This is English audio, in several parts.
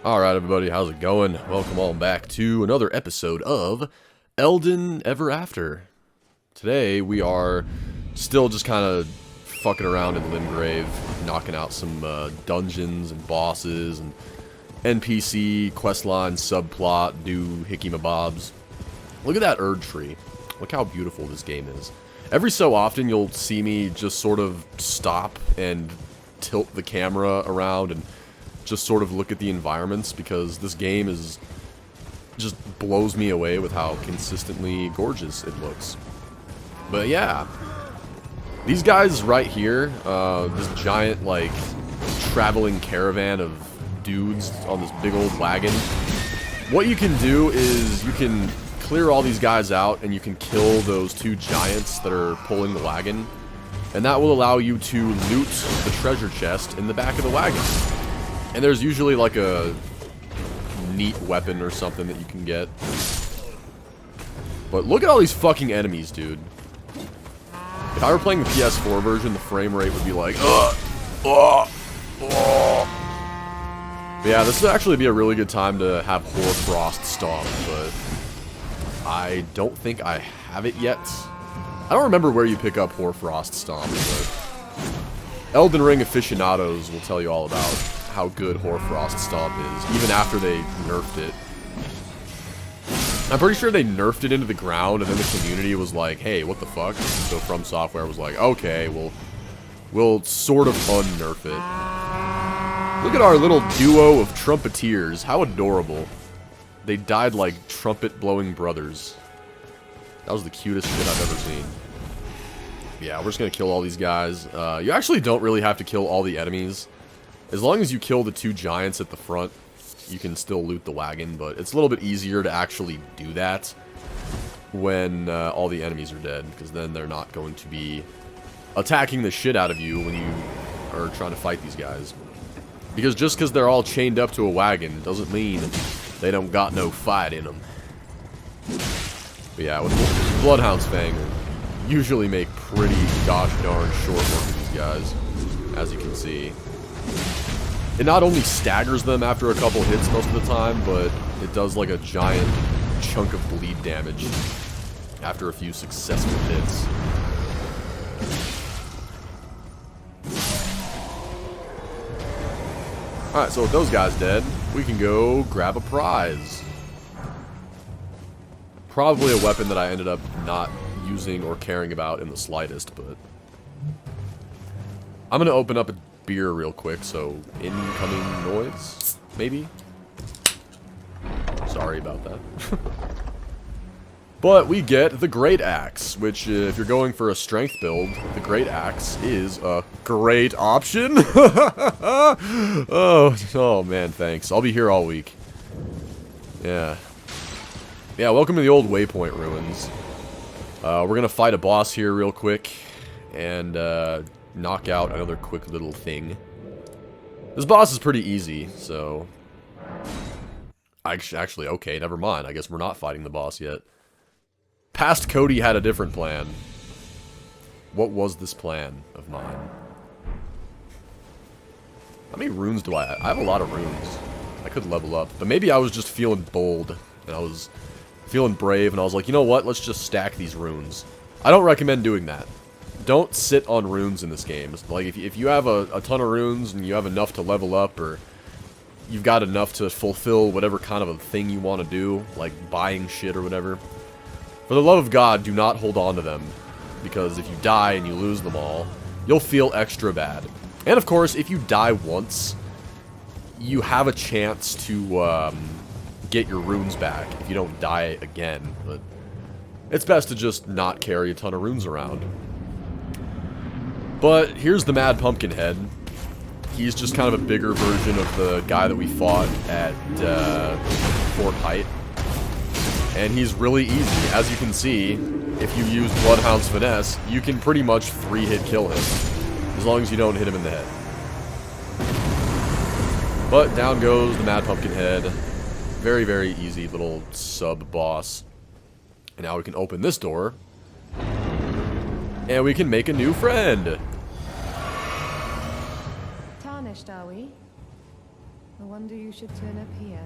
Alright everybody, how's it going? Welcome all back to another episode of Elden Ever After. Today we are still just kind of fucking around in Limgrave, knocking out some dungeons and bosses and NPC, questline, subplot, do hickey mabobs. Look at that Erd tree. Look how beautiful this game is. Every so often you'll see me just sort of stop and tilt the camera around and just sort of look at the environments, because this game is just blows me away with how consistently gorgeous it looks. But yeah, these guys right here, this giant like traveling caravan of dudes on this big old wagon, what you can do is you can clear all these guys out and you can kill those two giants that are pulling the wagon, and that will allow you to loot the treasure chest in the back of the wagon. And there's usually like a neat weapon or something that you can get. But look at all these fucking enemies, dude. If I were playing the PS4 version, the frame rate would be like, But yeah, this would actually be a really good time to have Hoarfrost Stomp, but I don't think I have it yet. I don't remember where you pick up Hoarfrost Stomp, but Elden Ring aficionados will tell you all about how good Hoarfrost Stomp is, even after they nerfed it. I'm pretty sure they nerfed it into the ground, and then the community was like, hey, what the fuck? So From Software was like, okay, we'll sort of unnerf it. Look at our little duo of trumpeteers. How adorable. They died like trumpet-blowing brothers. That was the cutest shit I've ever seen. Yeah, we're just gonna kill all these guys. You actually don't really have to kill all the enemies. As long as you kill the two giants at the front, you can still loot the wagon, but it's a little bit easier to actually do that when all the enemies are dead, because then they're not going to be attacking the shit out of you when you are trying to fight these guys. Because just because they're all chained up to a wagon doesn't mean they don't got no fight in them. But yeah, with Bloodhound's Fang, usually make pretty gosh darn short work of these guys, as you can see. It not only staggers them after a couple hits most of the time, but it does like a giant chunk of bleed damage after a few successful hits. Alright, so with those guys dead, we can go grab a prize. Probably a weapon that I ended up not using or caring about in the slightest, but I'm gonna open up a beer real quick, so incoming noise, maybe? Sorry about that. But we get the Great Axe, which, if you're going for a strength build, the Great Axe is a great option. Oh man, thanks. I'll be here all week. Yeah. Yeah, welcome to the old Waypoint Ruins. We're gonna fight a boss here real quick, and knock out another quick little thing. This boss is pretty easy, so actually, okay, never mind. I guess we're not fighting the boss yet. Past Cody had a different plan. What was this plan of mine? How many runes do I have? I have a lot of runes. I could level up, but maybe I was just feeling bold, and I was feeling brave, and I was like, you know what? Let's just stack these runes. I don't recommend doing that. Don't sit on runes in this game. Like, if you have a ton of runes and you have enough to level up, or you've got enough to fulfill whatever kind of a thing you want to do, like buying shit or whatever, for the love of God, do not hold on to them. Because if you die and you lose them all, you'll feel extra bad. And of course, if you die once, you have a chance to get your runes back if you don't die again. But it's best to just not carry a ton of runes around. But here's the Mad Pumpkinhead. He's just kind of a bigger version of the guy that we fought at Fort Height. And he's really easy. As you can see, if you use Bloodhound's Finesse, you can pretty much 3-hit kill him. As long as you don't hit him in the head. But down goes the Mad Pumpkinhead. Very, very easy little sub-boss. And now we can open this door. And we can make a new friend. Tarnished, are we? wonder you should turn up here.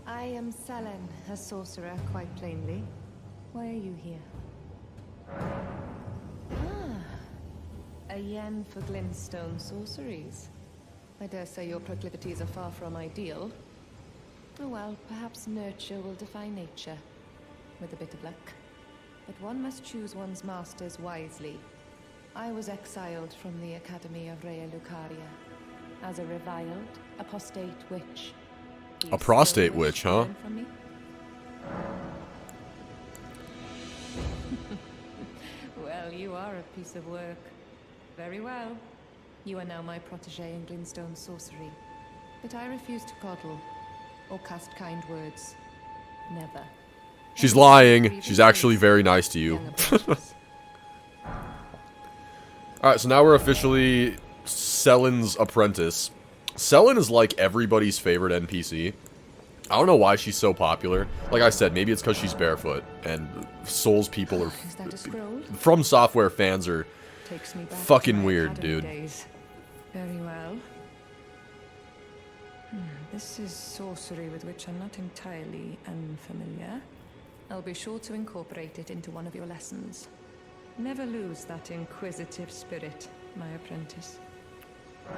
I am Selen, a sorcerer, quite plainly. Why are you here? Ah, a yen for glintstone sorceries. I dare say your proclivities are far from ideal. Oh well, perhaps nurture will defy nature, with a bit of luck. But one must choose one's masters wisely. I was exiled from the Academy of Rea Lucaria as a reviled, apostate witch. A prostate witch, huh? Well, you are a piece of work. Very well. You are now my protege in glintstone sorcery. But I refuse to coddle or cast kind words. Never. She's lying. She's actually very nice to you. Alright, so now we're officially Selen's apprentice. Selen is like everybody's favorite NPC. I don't know why she's so popular. Like I said, maybe it's because she's barefoot, and Souls people are... Is that a scroll? From Software fans are Takes me back fucking to weird, academy dude. days. Very well. This is sorcery with which I'm not entirely unfamiliar. I'll be sure to incorporate it into one of your lessons. Never lose that inquisitive spirit, my apprentice.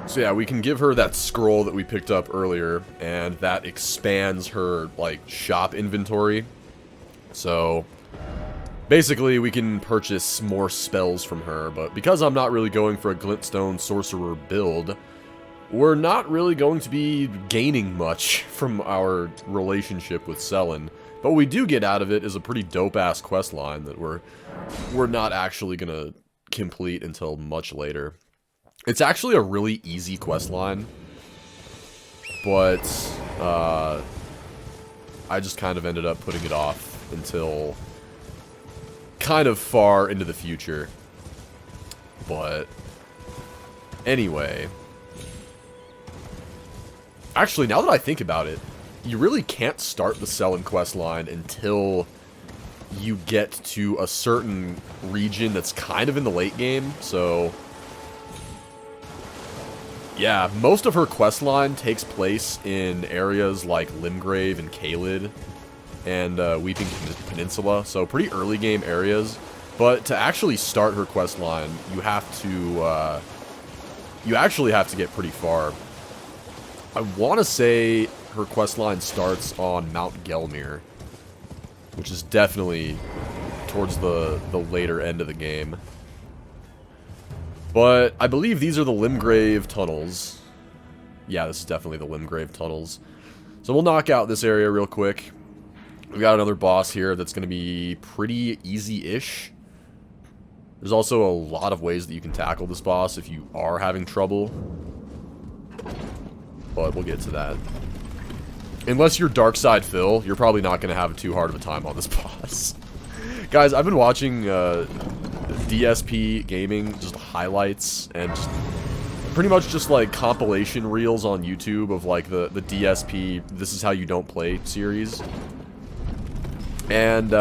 So yeah, we can give her that scroll that we picked up earlier, and that expands her, like, shop inventory. So, basically, we can purchase more spells from her, but because I'm not really going for a glintstone sorcerer build, we're not really going to be gaining much from our relationship with Selen. But what we do get out of it is a pretty dope-ass quest line that we're not actually gonna complete until much later. It's actually a really easy quest line, but I just kind of ended up putting it off until kind of far into the future. But anyway, actually, now that I think about it, you really can't start the Selen quest line until you get to a certain region that's kind of in the late game, so... Yeah, most of her quest line takes place in areas like Limgrave and Caelid and Weeping Peninsula, so pretty early game areas. But to actually start her quest line, you actually have to get pretty far. I want to say her quest line starts on Mount Gelmir, which is definitely towards the later end of the game. But I believe these are the Limgrave tunnels. Yeah, this is definitely the Limgrave tunnels. So we'll knock out this area real quick. We got another boss here that's going to be pretty easy-ish. There's also a lot of ways that you can tackle this boss if you are having trouble. But we'll get to that. Unless you're Darkside Phil, you're probably not going to have too hard of a time on this boss. Guys, I've been watching DSP gaming, just highlights, and just pretty much just like compilation reels on YouTube of like the DSP This Is How You Don't Play series. And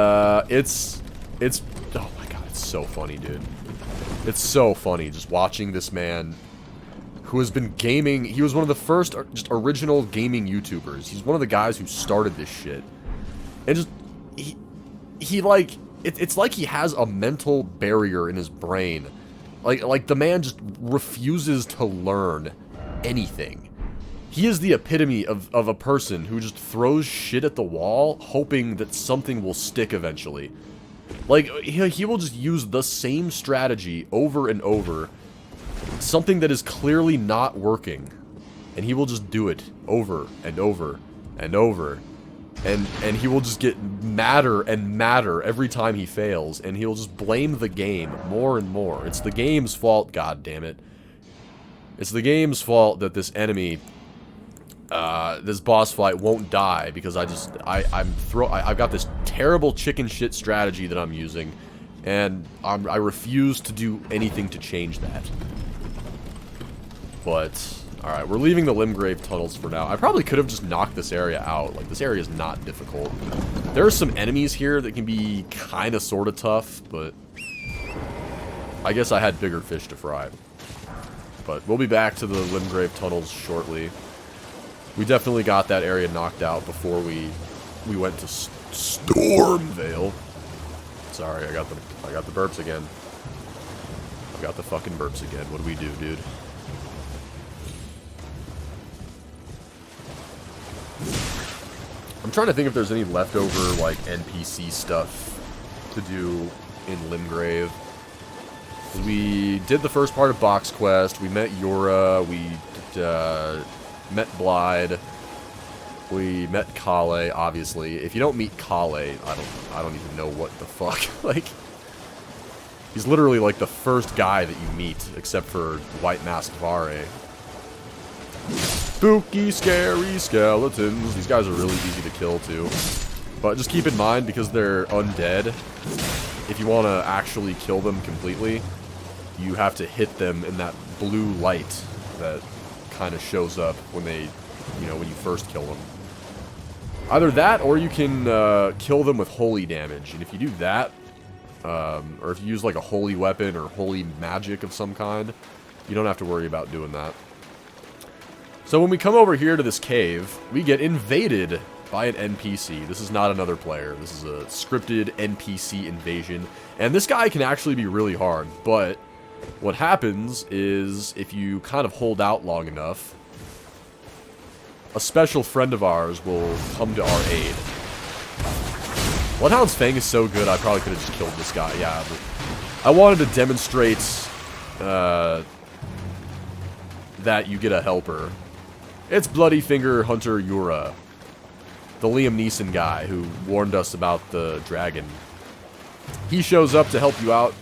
it's oh my god, it's so funny, dude. It's so funny just watching this man who has been gaming. He was one of the first just original gaming YouTubers. He's one of the guys who started this shit. And just he like it's like he has a mental barrier in his brain. Like the man just refuses to learn anything. He is the epitome of a person who just throws shit at the wall, hoping that something will stick eventually. Like, he will just use the same strategy over and over. Something that is clearly not working. And he will just do it over and over and over. And he will just get madder and madder every time he fails, and he'll just blame the game more and more. It's the game's fault, goddammit. It's the game's fault that this enemy, this boss fight won't die, because I've got this terrible chicken shit strategy that I'm using, and I refuse to do anything to change that. But... Alright, we're leaving the Limgrave tunnels for now. I probably could have just knocked this area out. Like, this area is not difficult. There are some enemies here that can be kind of sort of tough, but I guess I had bigger fish to fry. But we'll be back to the Limgrave tunnels shortly. We definitely got that area knocked out before we went to Stormvale. Sorry, I got the burps again. I got the fucking burps again. What do we do, dude? I'm trying to think if there's any leftover, like, NPC stuff to do in Limgrave. We did the first part of Box Quest. We met Yura. We met Blyde. We met Kale, obviously. If you don't meet Kale, I don't even know what the fuck. Like, he's literally like the first guy that you meet, except for White Mask Vare. Spooky, scary skeletons. These guys are really easy to kill, too. But just keep in mind, because they're undead, if you want to actually kill them completely, you have to hit them in that blue light that kind of shows up when they, you know, when you first kill them. Either that, or you can kill them with holy damage. And if you do that, or if you use like a holy weapon or holy magic of some kind, you don't have to worry about doing that. So when we come over here to this cave, we get invaded by an NPC. This is not another player. This is a scripted NPC invasion. And this guy can actually be really hard, but what happens is if you kind of hold out long enough, a special friend of ours will come to our aid. Bloodhound's Fang is so good, I probably could have just killed this guy, yeah. But I wanted to demonstrate that you get a helper. It's Bloody Finger Hunter Yura, the Liam Neeson guy who warned us about the dragon. He shows up to help you out.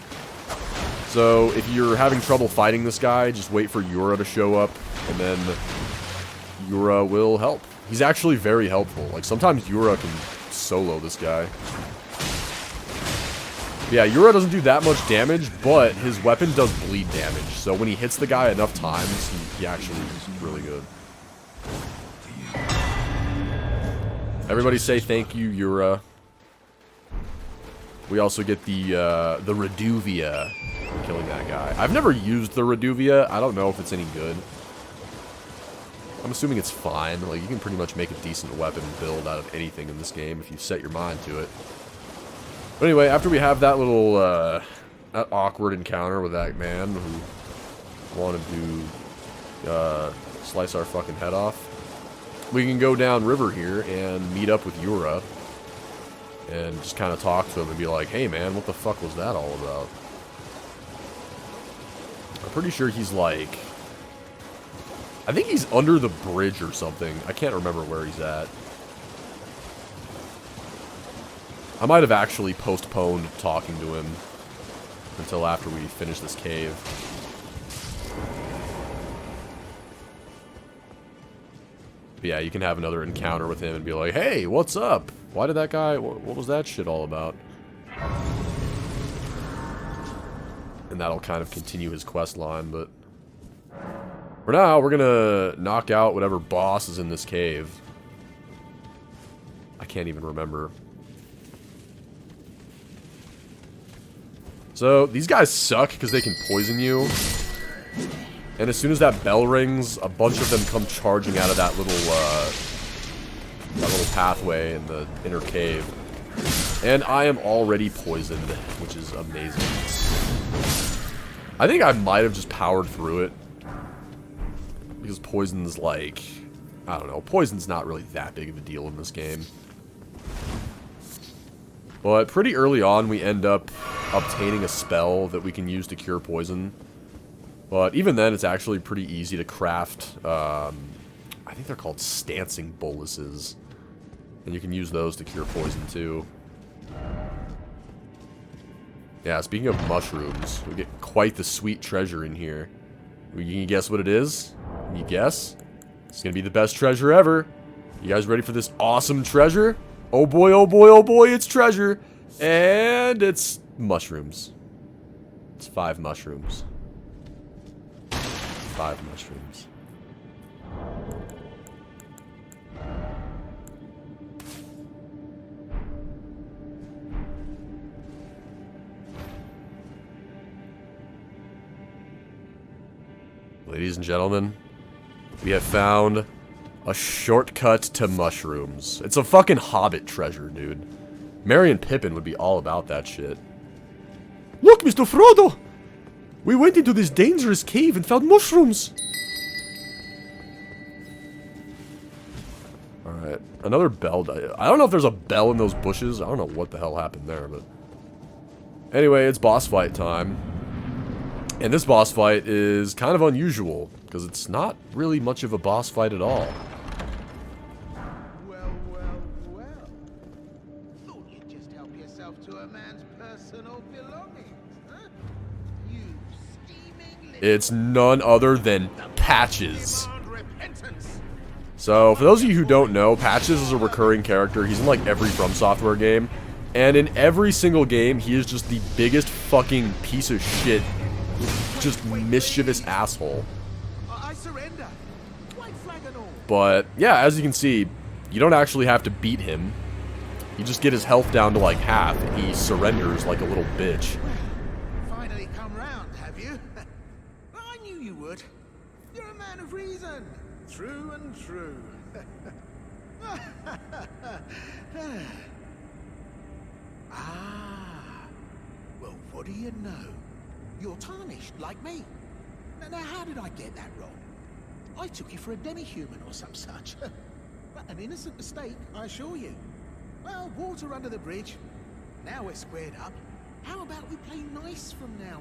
So if you're having trouble fighting this guy, just wait for Yura to show up, and then Yura will help. He's actually very helpful. Like, sometimes Yura can solo this guy. Yeah, Yura doesn't do that much damage, but his weapon does bleed damage. So when he hits the guy enough times, he actually is really good. Everybody say thank you, Yura. We also get the Reduvia, killing that guy. I've never used the Reduvia. I don't know if it's any good. I'm assuming it's fine. Like, you can pretty much make a decent weapon build out of anything in this game if you set your mind to it. But anyway, after we have that little, that awkward encounter with that man who wanted to, slice our fucking head off, we can go down river here and meet up with Yura and just kind of talk to him and be like, hey man, what the fuck was that all about? I'm pretty sure he's like, I think he's under the bridge or something. I can't remember where he's at. I might have actually postponed talking to him until after we finish this cave. But yeah, you can have another encounter with him and be like, hey, what's up? Why did that guy, what was that shit all about? And that'll kind of continue his quest line, but for now, we're gonna knock out whatever boss is in this cave. I can't even remember. So, these guys suck because they can poison you. And as soon as that bell rings, a bunch of them come charging out of that little pathway in the inner cave. And I am already poisoned, which is amazing. I think I might have just powered through it. Because poison's like, I don't know, poison's not really that big of a deal in this game. But pretty early on, we end up obtaining a spell that we can use to cure poison. But even then, it's actually pretty easy to craft, I think they're called stancing boluses. And you can use those to cure poison, too. Yeah, speaking of mushrooms, we get quite the sweet treasure in here. You can guess what it is? Can you guess? It's gonna be the best treasure ever. You guys ready for this awesome treasure? Oh boy, oh boy, oh boy, it's treasure! And it's mushrooms. It's 5 mushrooms. 5 mushrooms. Ladies and gentlemen, we have found A shortcut to mushrooms. It's a fucking Hobbit treasure, dude. Merry and Pippin would be all about that shit. Look, Mr. Frodo! We went into this dangerous cave and found mushrooms! Alright, another bell. I don't know if there's a bell in those bushes. I don't know what the hell happened there, but... Anyway, it's boss fight time. And this boss fight is kind of unusual, because it's not really much of a boss fight at all. Well. Thought you'd just help yourself to a man's personal belongings, huh? You scheming little... It's none other than Patches. demand repentance. So, for those of you who don't know, Patches is a recurring character. He's in like every From Software game. And in every single game, he is just the biggest fucking piece of shit. Just mischievous asshole. I surrender. White flag and all. But, yeah, as you can see, you don't actually have to beat him. You just get his health down to like half, and he surrenders like a little bitch. Finally come round, have you? I knew you would. You're a man of reason. True and true. Well, what do you know? You're tarnished, like me. Now, how did I get that wrong? I took you for a demi-human or some such. An innocent mistake, I assure you. Well, water under the bridge. Now we're squared up. How about we play nice from now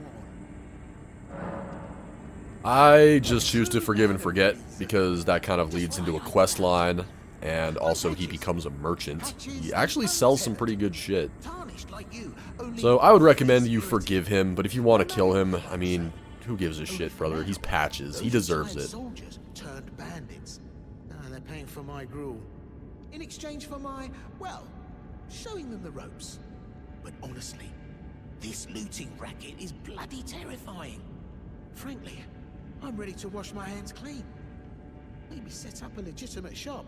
on? I just choose to forgive and forget, because that kind of leads into a quest line, and also he becomes a merchant. He actually sells some pretty good shit. Tarnished like you, only So I would recommend you forgive him, but if you want to kill him, I mean, who gives a shit, brother? He's Patches. He deserves it. Soldiers turned bandits. They're paying for my gruel. In exchange for my, well, showing them the ropes. But honestly, this looting racket is bloody terrifying. Frankly, I'm ready to wash my hands clean. Maybe set up a legitimate shop.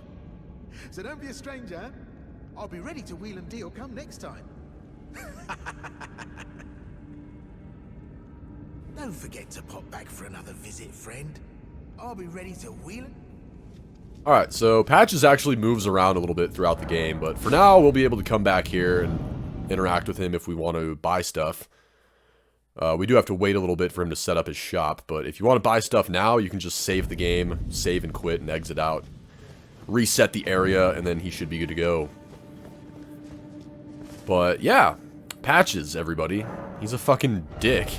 So don't be a stranger. I'll be ready to wheel and deal come next time. Don't forget to pop back for another visit, friend. I'll be ready to wheel and... Alright, so Patches actually moves around a little bit throughout the game, but for now we'll be able to come back here and interact with him if we want to buy stuff. We do have to wait a little bit for him to set up his shop, but if you want to buy stuff now, you can just save the game, save and quit, and exit out. Reset the area, and then he should be good to go. But, yeah. Patches, everybody. He's a fucking dick.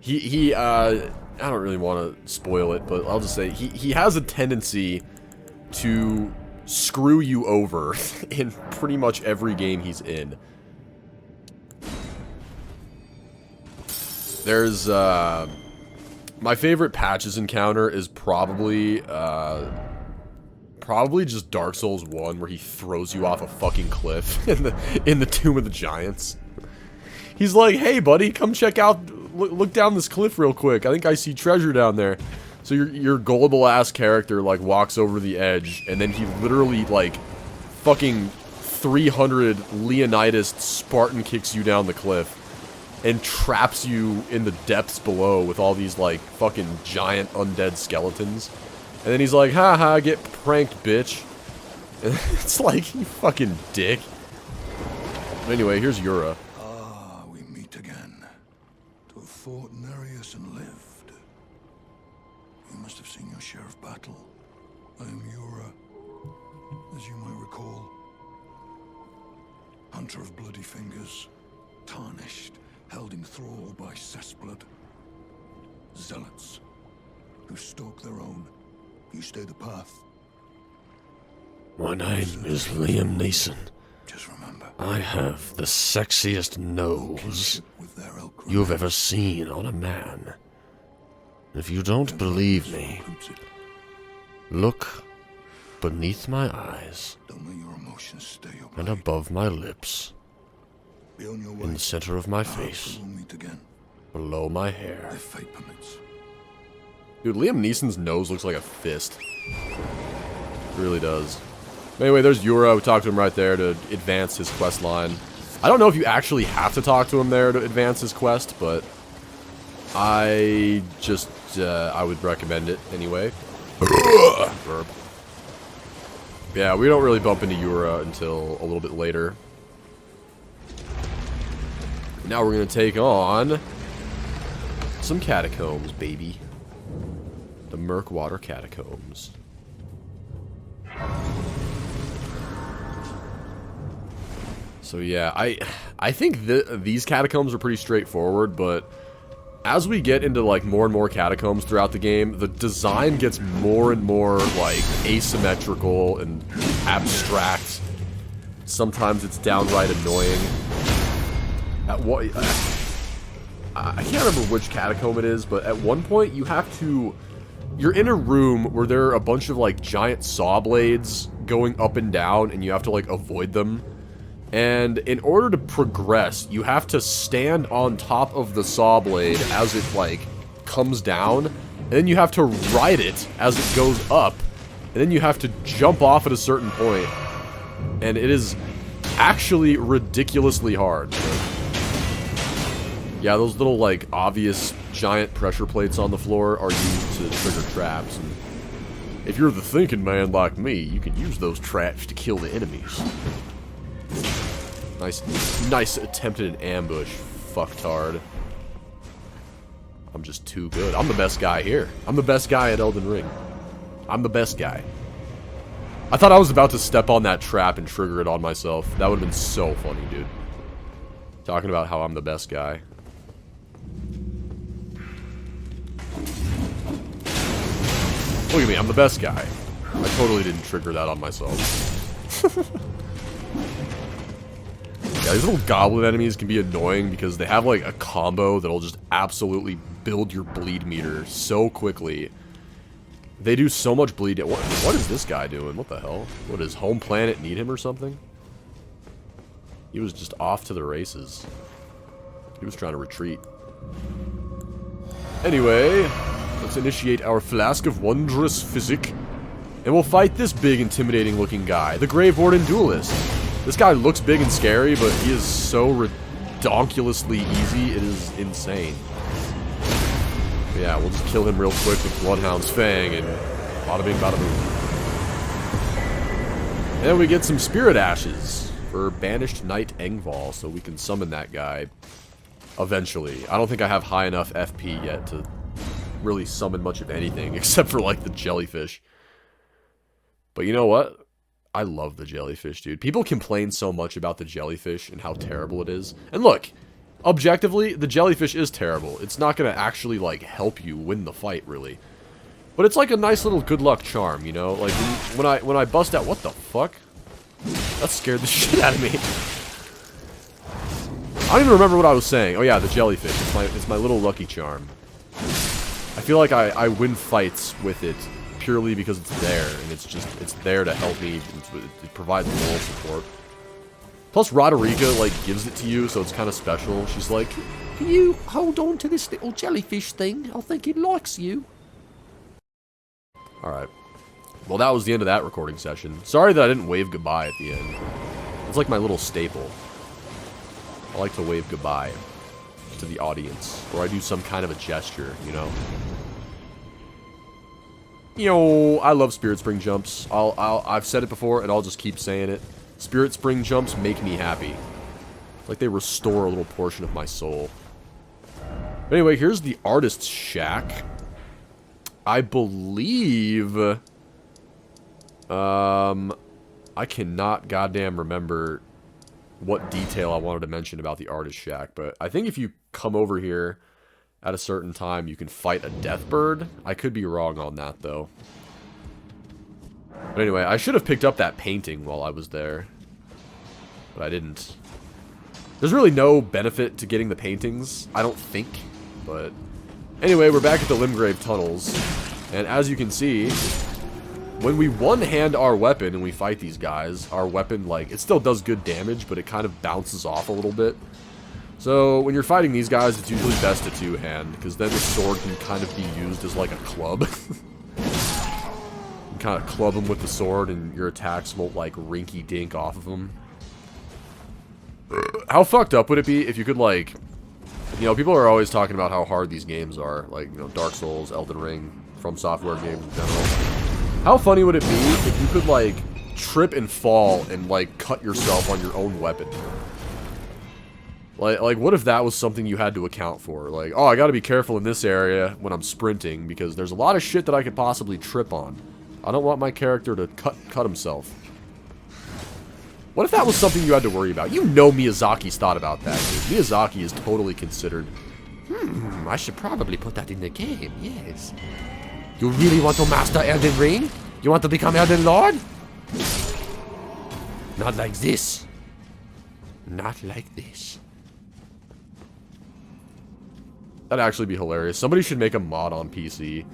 I don't really want to spoil it, but I'll just say, he has a tendency to screw you over in pretty much every game he's in. There's, my favorite Patches encounter is probably just Dark Souls 1, where he throws you off a fucking cliff in the Tomb of the Giants. He's like, hey buddy, come check out, look down this cliff real quick, I think I see treasure down there. So your gullible ass character, like, walks over the edge, and then he literally, like, fucking 300 Leonidas Spartan kicks you down the cliff. And traps you in the depths below with all these, like, fucking giant undead skeletons. And then he's like, haha, get pranked, bitch. And it's like, you fucking dick. But anyway, here's Yura. Ah, we meet again. To have fought Nereus and lived. You must have seen your share of battle. I am Yura, as you might recall. Hunter of bloody fingers, tarnished. Held in thrall by cessblood. Zealots, who stalk their own. You stay the path. My name is Liam Neeson. Just remember. I have the sexiest nose With their elk you've ever seen on a man. If you don't believe me, look beneath my eyes Don't let your emotions stay up. and above my lips. Be on your way. In the center of my face, We'll meet again. below my hair. If fate permits. Dude, Liam Neeson's nose looks like a fist. It really does. Anyway, there's Yura. We talked to him right there to advance his quest line. I don't know if you actually have to talk to him there to advance his quest, but I just, I would recommend it anyway. Burp. Yeah, we don't really bump into Yura until a little bit later. Now we're going to take on some catacombs, baby. The Murkwater Catacombs. So yeah, I think these catacombs are pretty straightforward, but as we get into like more and more catacombs throughout the game, the design gets more and more like asymmetrical and abstract. Sometimes it's downright annoying. At what I can't remember which catacomb it is, but at one point you have to... You're in a room where there are a bunch of like giant saw blades going up and down, and you have to like avoid them. And in order to progress, you have to stand on top of the saw blade as it, like, comes down. And then you have to ride it as it goes up. And then you have to jump off at a certain point. And it is actually ridiculously hard. Yeah, those little, like, obvious giant pressure plates on the floor are used to trigger traps. And if you're the thinking man like me, you can use those traps to kill the enemies. Nice attempt at an ambush, fucktard. I'm just too good. I'm the best guy here. I'm the best guy at Elden Ring. I'm the best guy. I thought I was about to step on that trap and trigger it on myself. That would have been so funny, dude. Talking about how I'm the best guy. Look at me, I'm the best guy. I totally didn't trigger that on myself. Yeah, these little goblin enemies can be annoying because they have like a combo that'll just absolutely build your bleed meter so quickly. They do so much bleed. What is this guy doing? What the hell? What, does home planet need him or something? He was just off to the races. He was trying to retreat. Anyway, let's initiate our flask of wondrous physic. And we'll fight this big, intimidating looking guy, the Grave Warden Duelist. This guy looks big and scary, but he is so redonkulously easy, it is insane. But yeah, we'll just kill him real quick with Bloodhound's Fang, and bada bing, bada boom. And then we get some Spirit Ashes for Banished Knight Engval, so we can summon that guy eventually. I don't think I have high enough FP yet to really summon much of anything, except for, like, the jellyfish. But you know what? I love the jellyfish, dude. People complain so much about the jellyfish and how terrible it is. And look, objectively, the jellyfish is terrible. It's not going to actually, like, help you win the fight, really. But it's like a nice little good luck charm, you know? Like, when I bust out... What the fuck? That scared the shit out of me. I don't even remember what I was saying. Oh yeah, the jellyfish. It's my little lucky charm. I feel like I win fights with it purely because it's there, and it's there to help me. It provides moral support. Plus, Roderica, like, gives it to you, so it's kind of special. She's like, can you hold on to this little jellyfish thing? I think it likes you. Alright. Well, that was the end of that recording session. Sorry that I didn't wave goodbye at the end. It's like my little staple. I like to wave goodbye to the audience, or I do some kind of a gesture, you know? Yo, I love Spirit Spring jumps. I've said it before, and I'll just keep saying it. Spirit Spring jumps make me happy. Like they restore a little portion of my soul. But anyway, here's the Artist's Shack. I believe... I cannot goddamn remember what detail I wanted to mention about the Artist's Shack, but I think if you come over here at a certain time, you can fight a Deathbird. I could be wrong on that, though. But anyway, I should have picked up that painting while I was there. But I didn't. There's really no benefit to getting the paintings, I don't think. But anyway, we're back at the Limgrave Tunnels. And as you can see, when we one-hand our weapon and we fight these guys, our weapon, like, it still does good damage, but it kind of bounces off a little bit. So, when you're fighting these guys, it's usually best to two-hand, because then the sword can kind of be used as, like, a club. You can kind of club them with the sword, and your attacks won't, like, rinky-dink off of them. How fucked up would it be if you could, like... You know, people are always talking about how hard these games are. Like, you know, Dark Souls, Elden Ring, From Software games in general. How funny would it be if you could, like, trip and fall and, like, cut yourself on your own weapon? Like, what if that was something you had to account for? Like, oh, I gotta be careful in this area when I'm sprinting, because there's a lot of shit that I could possibly trip on. I don't want my character to cut himself. What if that was something you had to worry about? You know Miyazaki's thought about that, dude. Miyazaki is totally considered, I should probably put that in the game, yes. You really want to master Elden Ring? You want to become Elden Lord? Not like this. Not like this. That'd actually be hilarious. Somebody should make a mod on PC.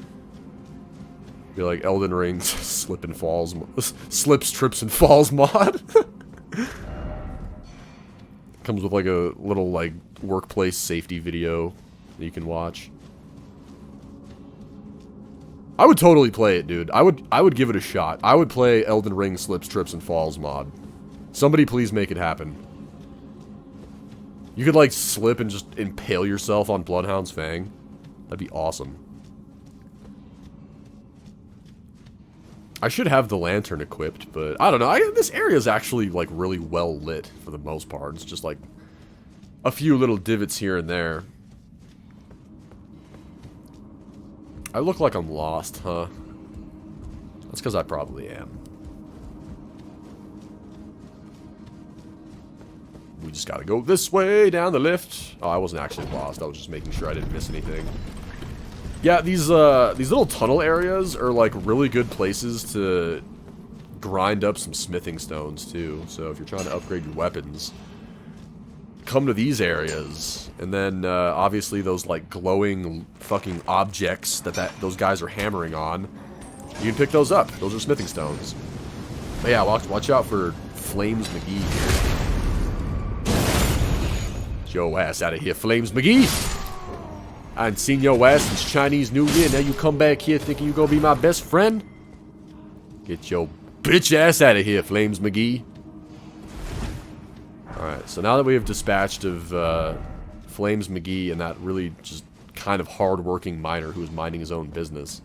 Be like Elden Ring slips, trips, and falls mod. Comes with like a little like workplace safety video that you can watch. I would totally play it, dude. I would give it a shot. I would play Elden Ring slips, trips, and falls mod. Somebody please make it happen. You could, like, slip and just impale yourself on Bloodhound's Fang. That'd be awesome. I should have the lantern equipped, but I don't know. This area is actually, like, really well lit for the most part. It's just, like, a few little divots here and there. I look like I'm lost, huh? That's because I probably am. We just gotta go this way, down the lift. Oh, I wasn't actually lost. I was just making sure I didn't miss anything. Yeah, these little tunnel areas are, like, really good places to grind up some smithing stones, too. So if you're trying to upgrade your weapons, come to these areas. And then, obviously, those, like, glowing fucking objects that those guys are hammering on, you can pick those up. Those are smithing stones. But yeah, watch out for Flames McGee here. Get your ass out of here, Flames McGee! I ain't seen your ass since Chinese New Year. Now you come back here thinking you gonna be my best friend? Get your bitch ass out of here, Flames McGee. Alright, so now that we have dispatched of Flames McGee and that really just kind of hard-working miner who is minding his own business,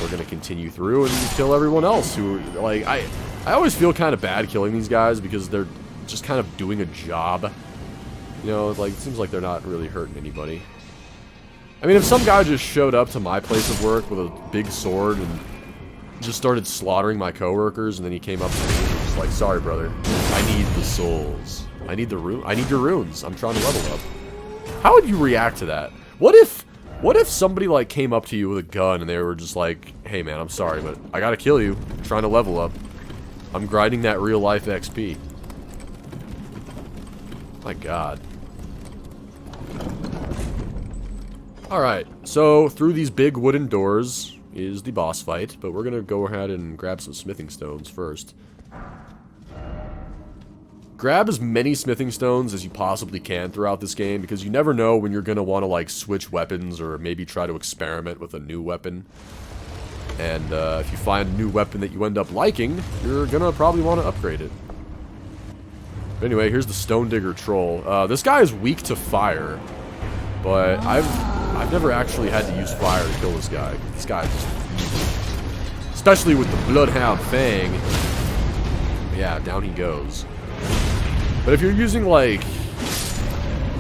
we're gonna continue through and kill everyone else who, like, I always feel kind of bad killing these guys because they're just kind of doing a job. You know, like, it seems like they're not really hurting anybody. I mean, if some guy just showed up to my place of work with a big sword and just started slaughtering my coworkers, and then he came up to me and was like, sorry, brother, I need the souls. I need your runes. I'm trying to level up. How would you react to that? What if somebody, like, came up to you with a gun and they were just like, hey, man, I'm sorry, but I gotta kill you. I'm trying to level up. I'm grinding that real-life XP. My god. Alright, so through these big wooden doors is the boss fight, but we're gonna go ahead and grab some smithing stones first. Grab as many smithing stones as you possibly can throughout this game, because you never know when you're gonna want to, like, switch weapons or maybe try to experiment with a new weapon. And if you find a new weapon that you end up liking, you're gonna probably want to upgrade it. But anyway, here's the Stone Digger Troll. This guy is weak to fire, but I've never actually had to use fire to kill this guy. This guy is just evil. Especially with the Bloodhound Fang. Yeah, down he goes. But if you're using, like,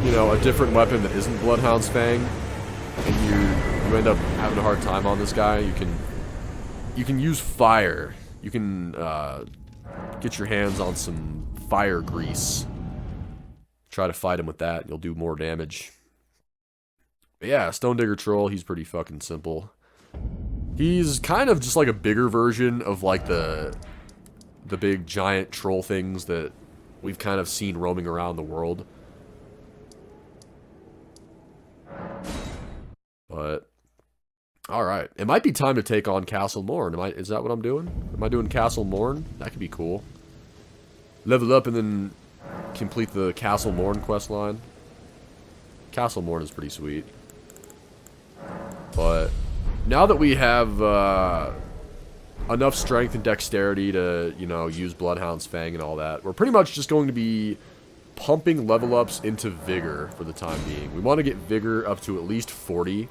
you know, a different weapon that isn't Bloodhound's Fang, and you end up having a hard time on this guy, you can use fire. You can get your hands on some fire grease. Try to fight him with that, you'll do more damage. But yeah, Stone Digger Troll, he's pretty fucking simple. He's kind of just like a bigger version of, like, the big giant troll things that we've kind of seen roaming around the world. But alright, it might be time to take on Castle Morne. Is that what I'm doing? Am I doing Castle Morne? That could be cool. Level up and then complete the Castle Morne questline. Castle Morne is pretty sweet. But now that we have enough strength and dexterity to, you know, use Bloodhound's Fang and all that, we're pretty much just going to be pumping level ups into Vigor for the time being. We want to get Vigor up to at least 40,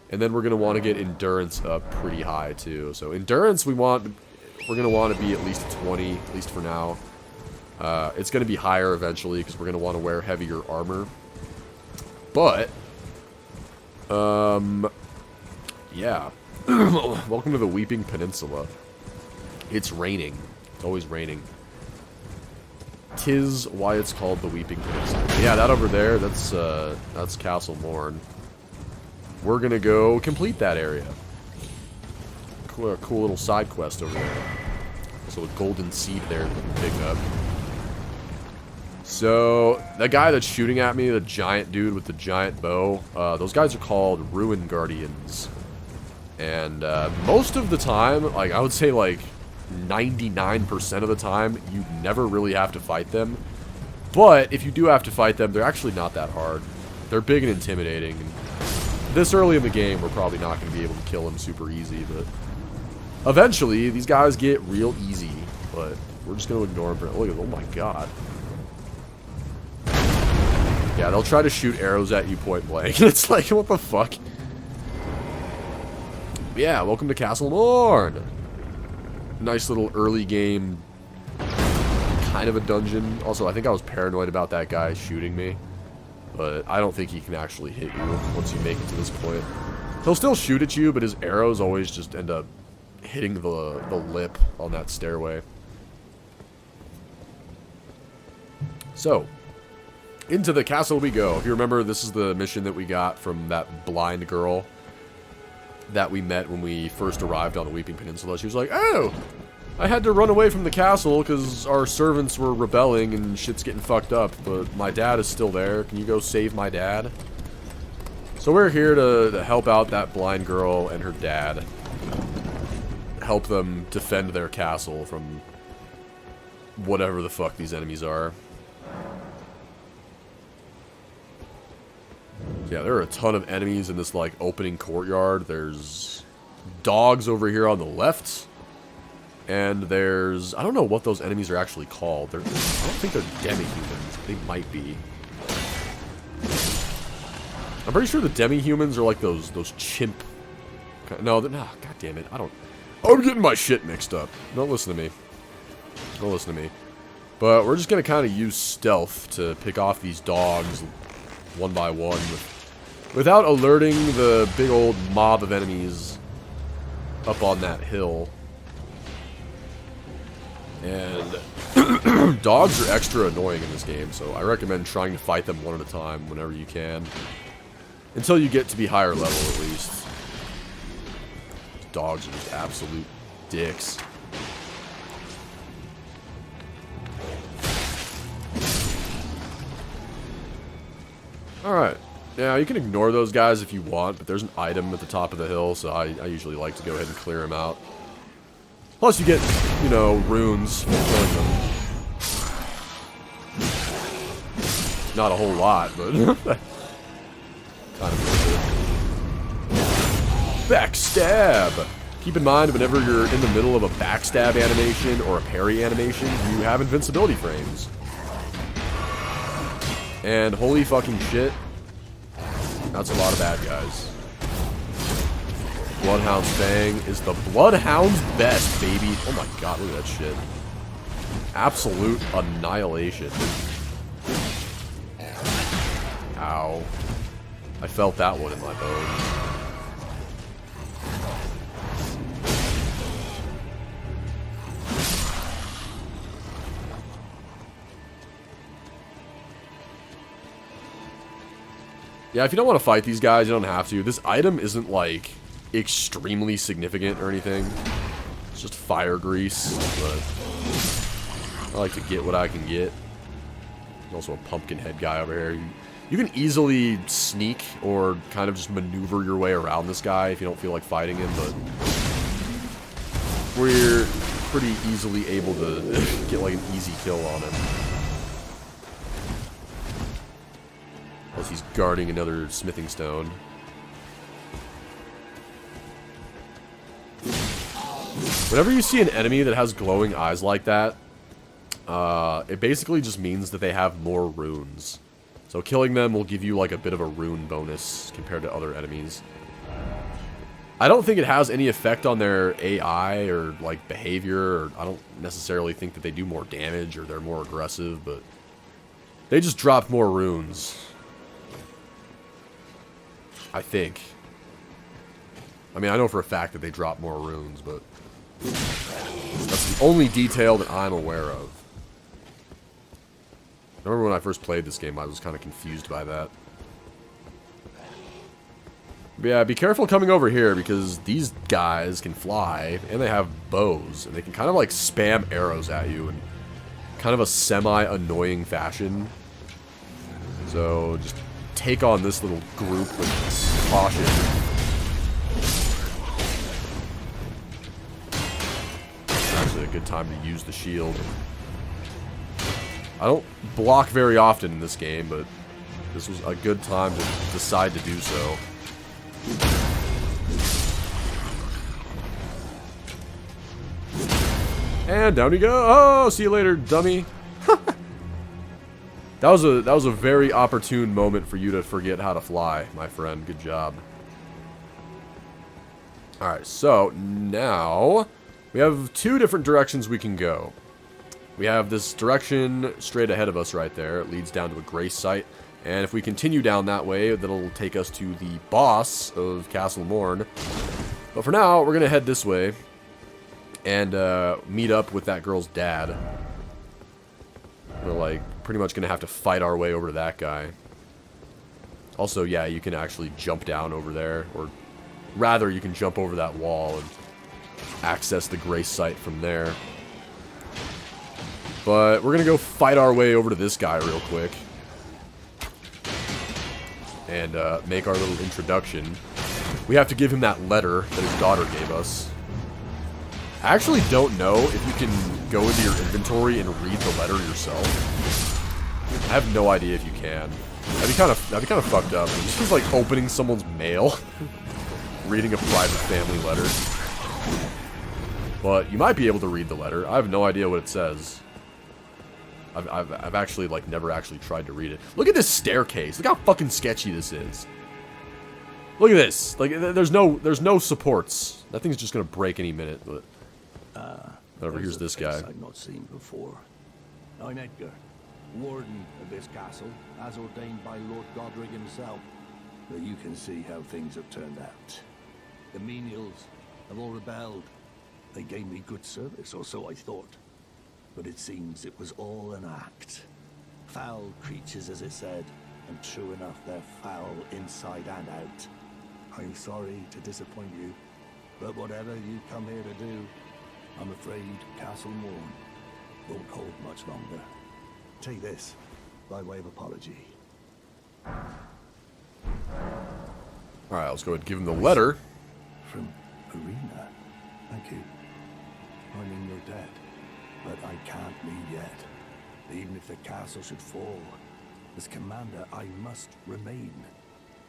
and then we're going to want to get Endurance up pretty high too. So Endurance, we want we're going to want to be at least 20, at least for now. It's going to be higher eventually because we're going to want to wear heavier armor. But, yeah. Welcome to the Weeping Peninsula. It's raining. It's always raining. 'Tis why it's called the Weeping Peninsula. Yeah, that over there, that's Castle Morne. We're gonna go complete that area. Cool little side quest over there. So a golden seed there that we can pick up. So, that guy that's shooting at me, the giant dude with the giant bow, those guys are called Ruin Guardians. And most of the time, like I would say like 99% of the time, you never really have to fight them. But if you do have to fight them, they're actually not that hard. They're big and intimidating. And this early in the game, we're probably not going to be able to kill them super easy, but eventually, these guys get real easy. But we're just going to ignore them for... Look at... Oh my god. Yeah, they'll try to shoot arrows at you point blank. It's like, what the fuck? Yeah, welcome to Castle Morne. Nice little early game, kind of a dungeon. Also, I think I was paranoid about that guy shooting me, but I don't think he can actually hit you once you make it to this point. He'll still shoot at you, but his arrows always just end up hitting the lip on that stairway. So, into the castle we go. If you remember, this is the mission that we got from that blind girl that we met when we first arrived on the Weeping Peninsula. She was like, oh, I had to run away from the castle because our servants were rebelling and shit's getting fucked up, but my dad is still there. Can you go save my dad? So we're here to help out that blind girl and her dad. Help them defend their castle from whatever the fuck these enemies are. Yeah, there are a ton of enemies in this, like, opening courtyard. There's dogs over here on the left. And there's... I don't know what those enemies are actually called. I don't think they're demi-humans. They might be. I'm pretty sure the demi-humans are like those chimp... No, they're not. God damn it. I'm getting my shit mixed up. Don't listen to me. Don't listen to me. But we're just going to kind of use stealth to pick off these dogs one by one without alerting the big old mob of enemies up on that hill. And dogs are extra annoying in this game, so I recommend trying to fight them one at a time whenever you can. Until you get to be higher level, at least. Dogs are just absolute dicks. Alright. Yeah, you can ignore those guys if you want, but there's an item at the top of the hill, so I usually like to go ahead and clear them out. Plus you get, you know, runes for killing them. Not a whole lot, but kind of worth it. Backstab! Keep in mind, whenever you're in the middle of a backstab animation or a parry animation, you have invincibility frames. And holy fucking shit, that's a lot of bad guys. Bloodhound's Fang is the Bloodhound's best, baby. Oh my god, look at that shit. Absolute annihilation. Ow. I felt that one in my bones. Yeah, if you don't want to fight these guys, you don't have to. This item isn't, like, extremely significant or anything. It's just fire grease, but I like to get what I can get. There's also a pumpkin head guy over here. You can easily sneak or kind of just maneuver your way around this guy if you don't feel like fighting him, but we're pretty easily able to get, like, an easy kill on him. Plus he's guarding another smithing stone. Whenever you see an enemy that has glowing eyes like that, it basically just means that they have more runes. So killing them will give you like a bit of a rune bonus compared to other enemies. I don't think it has any effect on their AI or, like, behavior, or I don't necessarily think that they do more damage or they're more aggressive, but they just drop more runes. I think. I mean, I know for a fact that they drop more runes, but that's the only detail that I'm aware of. I remember when I first played this game, I was kind of confused by that. But yeah, be careful coming over here, because these guys can fly, and they have bows, and they can kind of like spam arrows at you in kind of a semi-annoying fashion. So just take on this little group with caution. It's actually a good time to use the shield. I don't block very often in this game, but this was a good time to decide to do so. And down you go. Oh, see you later, dummy. That was a very opportune moment for you to forget how to fly, my friend. Good job. All right, so now we have two different directions we can go. We have this direction straight ahead of us right there. It leads down to a grace site. And if we continue down that way, that'll take us to the boss of Castle Morne. But for now, we're going to head this way and meet up with that girl's dad. We're, like, pretty much going to have to fight our way over to that guy. Also, yeah, you can actually jump down over there. Or rather, you can jump over that wall and access the grace site from there. But we're going to go fight our way over to this guy real quick. And make our little introduction. We have to give him that letter that his daughter gave us. I actually don't know if you can go into your inventory and read the letter yourself. I have no idea if you can. That'd be kind of fucked up. It's just like opening someone's mail, reading a private family letter. But you might be able to read the letter. I have no idea what it says. I've actually, like, never actually tried to read it. Look at this staircase. Look how fucking sketchy this is. Look at this. Like, there's no supports. That thing's just gonna break any minute. But whatever. Here's this guy. I've not seen before. I'm Edgar, warden of this castle, as ordained by Lord Godric himself. But you can see how things have turned out. The menials have all rebelled. They gave me good service, or so I thought. But it seems it was all an act. Foul creatures, as it said, and true enough, they're foul inside and out. I'm sorry to disappoint you, but whatever you come here to do, I'm afraid Castle Morne won't hold much longer. Take this, by way of apology. Alright, let's go ahead and give him the letter. From Arena. Thank you. I mean, you're dead. But I can't leave yet. Even if the castle should fall, as commander, I must remain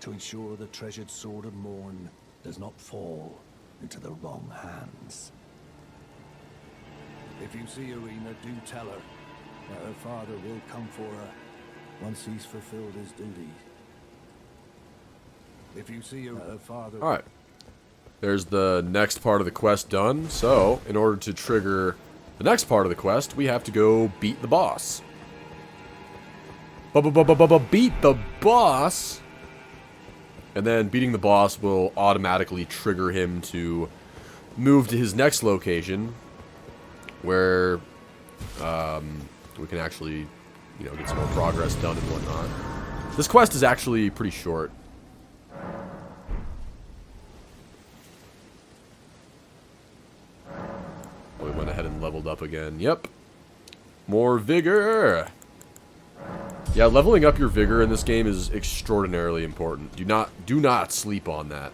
to ensure the treasured sword of Morne does not fall into the wrong hands. If you see Arena, do tell her that her father will come for her once he's fulfilled his duty. If you see her father... Alright. There's the next part of the quest done. So, in order to trigger the next part of the quest, we have to go beat the boss. Beat the boss! And then beating the boss will automatically trigger him to move to his next location, where we can actually, you know, get some more progress done and whatnot. This quest is actually pretty short. We went ahead and leveled up again. Yep. More vigor. Yeah, leveling up your vigor in this game is extraordinarily important. Do not sleep on that.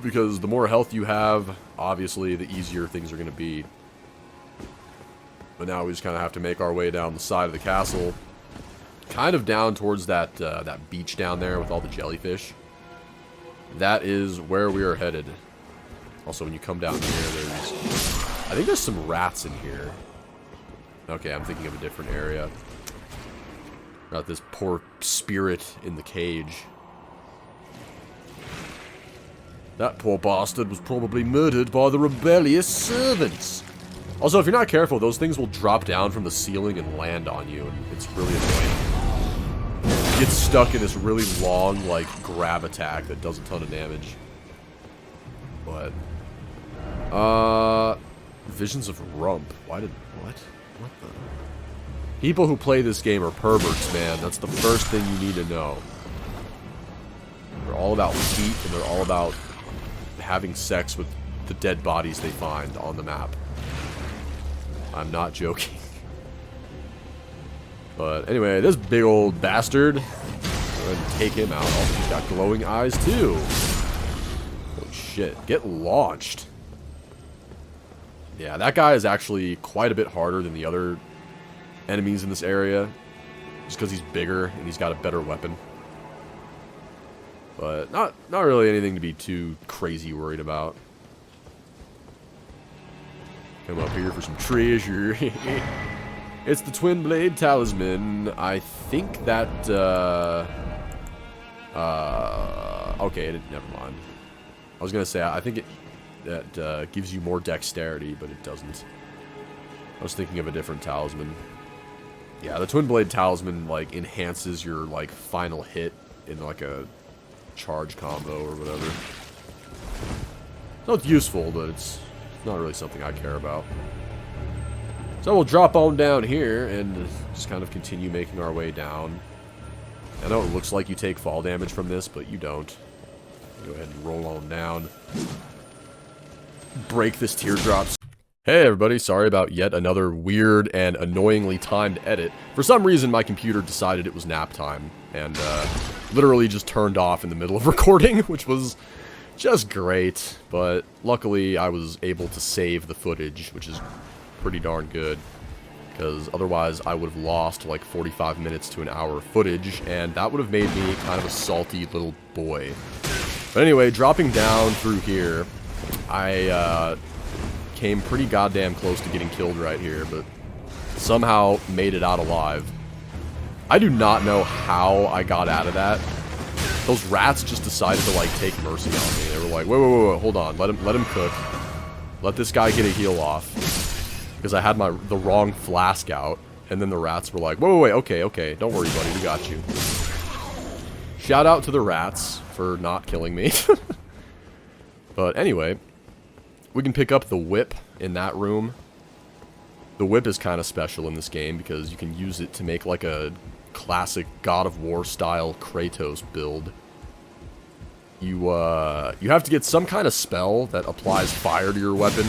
Because the more health you have, obviously, the easier things are going to be. But now we just kind of have to make our way down the side of the castle. Kind of down towards that, that beach down there with all the jellyfish. That is where we are headed. Also, when you come down here, there's... I think there's some rats in here. Okay, I'm thinking of a different area. Got this poor spirit in the cage. That poor bastard was probably murdered by the rebellious servants. Also, if you're not careful, those things will drop down from the ceiling and land on you, and it's really annoying. You get stuck in this really long, like, grab attack that does a ton of damage. But, Visions of Rump. What? What the? People who play this game are perverts, man. That's the first thing you need to know. They're all about feet, and they're all about having sex with the dead bodies they find on the map. I'm not joking. But anyway, this big old bastard, go ahead and take him out. Oh, he's got glowing eyes too. Holy shit, get launched. Yeah, that guy is actually quite a bit harder than the other enemies in this area, just because he's bigger and he's got a better weapon. But not really anything to be too crazy worried about. Come up here for some treasure. It's the Twin Blade Talisman. I think that, okay, never mind. I was gonna say, I think that gives you more dexterity, but it doesn't. I was thinking of a different talisman. Yeah, the Twin Blade Talisman, like, enhances your, like, final hit in, like, a charge combo or whatever. So it's useful, but it's not really something I care about. So we'll drop on down here and just kind of continue making our way down. I know it looks like you take fall damage from this, but you don't. Go ahead and roll on down. Break this teardrop. Hey everybody, sorry about yet another weird and annoyingly timed edit. For some reason my computer decided it was nap time, and literally just turned off in the middle of recording, which was just great. But luckily I was able to save the footage, which is pretty darn good, because otherwise I would have lost like 45 minutes to an hour of footage, and that would have made me kind of a salty little boy. But anyway, dropping down through here, I came pretty goddamn close to getting killed right here, but somehow made it out alive. I do not know how I got out of that. Those rats just decided to, like, take mercy on me. They were like, wait, hold on, let him cook. Let this guy get a heal off. Because I had the wrong flask out, and then the rats were like, wait, okay, don't worry, buddy, we got you. Shout out to the rats for not killing me. But anyway, we can pick up the whip in that room. The whip is kind of special in this game because you can use it to make like a classic God of War style Kratos build. You have to get some kind of spell that applies fire to your weapon,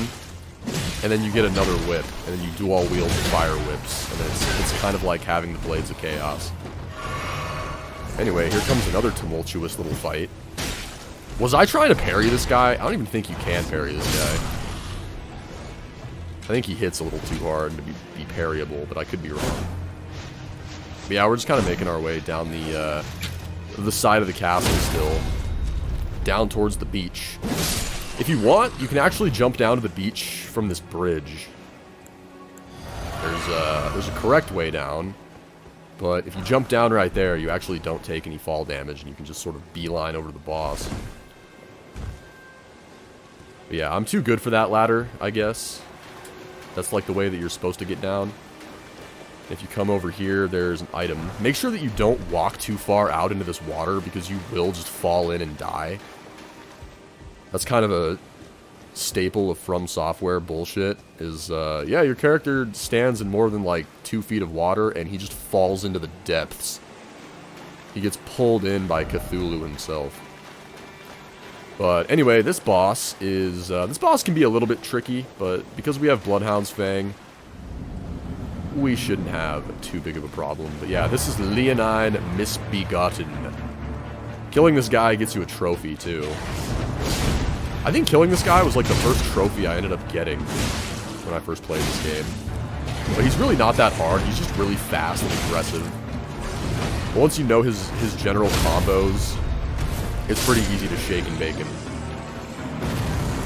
and then you get another whip, and then you dual wield fire whips, and it's kind of like having the Blades of Chaos. Anyway, here comes another tumultuous little fight. Was I trying to parry this guy? I don't even think you can parry this guy. I think he hits a little too hard to be parryable, but I could be wrong. But yeah, we're just kind of making our way down the side of the castle still. Down towards the beach. If you want, you can actually jump down to the beach from this bridge. There's a correct way down. But if you jump down right there, you actually don't take any fall damage, and you can just sort of beeline over to the boss. But yeah, I'm too good for that ladder, I guess. That's like the way that you're supposed to get down. If you come over here, there's an item. Make sure that you don't walk too far out into this water, because you will just fall in and die. That's kind of a staple of From Software bullshit, is, yeah, your character stands in more than, like, 2 feet of water, and he just falls into the depths. He gets pulled in by Cthulhu himself. But anyway, this boss can be a little bit tricky, but because we have Bloodhound's Fang, we shouldn't have too big of a problem. But yeah, this is Leonine Misbegotten. Killing this guy gets you a trophy, too. I think killing this guy was like the first trophy I ended up getting when I first played this game. But he's really not that hard, he's just really fast and aggressive. But once you know his general combos, it's pretty easy to shake and bake him.